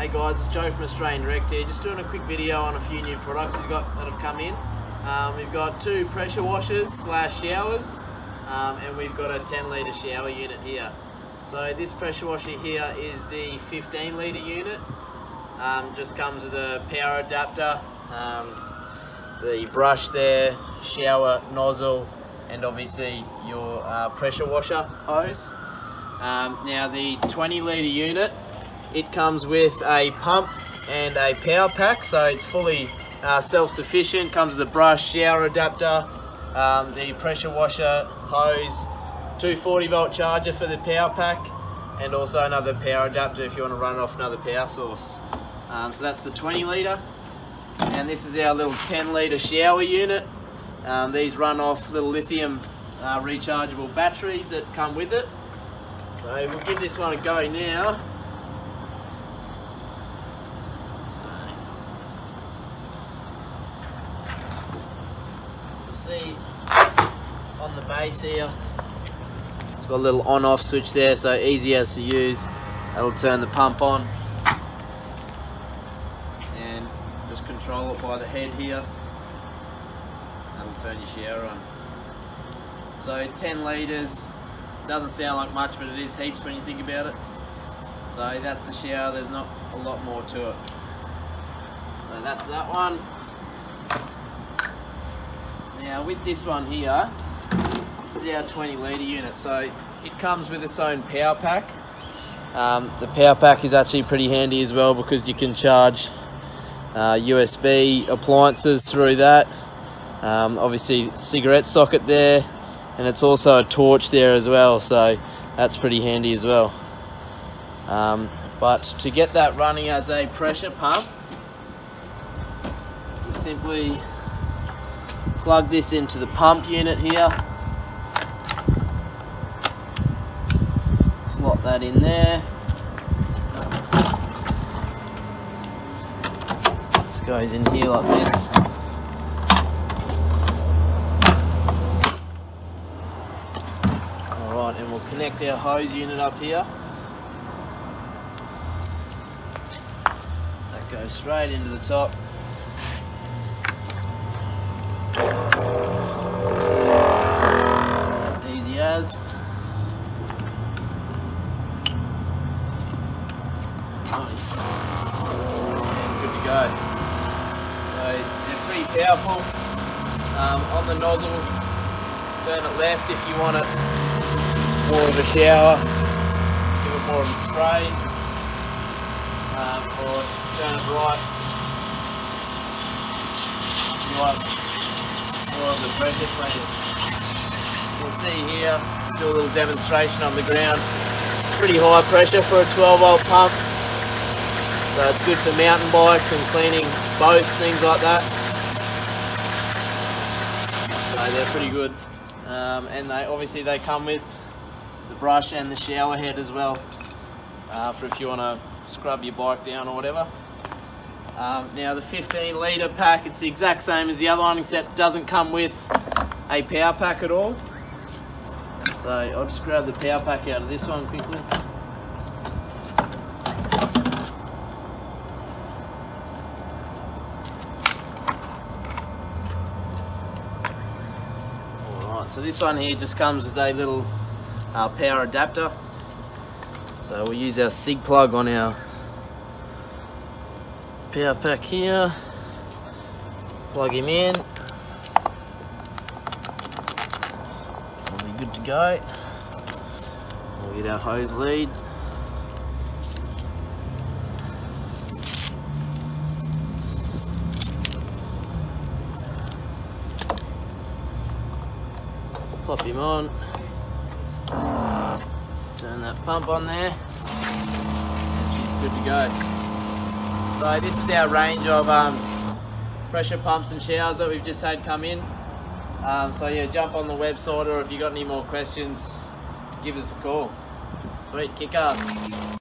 Hey guys, it's Joe from Australian Direct here, just doing a quick video on a few new products we've got that have come in. We've got 2 pressure washers / showers, and we've got a 10 litre shower unit here. So this pressure washer here is the 15 litre unit. Just comes with a power adapter, the brush there, shower nozzle, and obviously your pressure washer hose. Now the 20 litre unit, it comes with a pump and a power pack, so it's fully self-sufficient. Comes with a brush, shower adapter, the pressure washer hose, 240 volt charger for the power pack, and also another power adapter if you want to run it off another power source. So that's the 20 litre, and this is our little 10 litre shower unit. These run off little lithium rechargeable batteries that come with it. So we'll give this one a go now. See on the base here, it's got a little on-off switch there, so easy as to use. That'll turn the pump on, and just control it by the head here. That'll turn your shower on. So 10 litres, doesn't sound like much, but it is heaps when you think about it. So that's the shower, there's not a lot more to it. So that's that one. Now with this one here, this is our 20 litre unit, so it comes with its own power pack. The power pack is actually pretty handy as well because you can charge USB appliances through that. Obviously cigarette socket there, and it's also a torch there as well, so that's pretty handy as well. But to get that running as a pressure pump, you simply plug this into the pump unit here, slot that in there. This goes in here like this. Alright, and we'll connect our hose unit up here. That goes straight into the top. Easy as. Good to go. So they're pretty powerful. On the nozzle, turn it left if you want it more of a shower, give it more of a spray, or turn it right if you want more of the pressure cleaning. You'll see here, do a little demonstration on the ground. Pretty high pressure for a 12 volt pump, so it's good for mountain bikes and cleaning boats, things like that. So they're pretty good, and they come with the brush and the shower head as well, for if you want to scrub your bike down or whatever. Now the 15 litre pack, it's the exact same as the other one, except it doesn't come with a power pack at all. So I'll just grab the power pack out of this one quickly. Alright, so this one here just comes with a little power adapter. So we'll use our SIG plug on our power pack here, plug him in, we'll be good to go. We'll get our hose lead. Pop him on, turn that pump on there, and she's good to go. So this is our range of pressure pumps and showers that we've just had come in. So yeah, jump on the website, or if you've got any more questions, give us a call. Sweet, kick ass.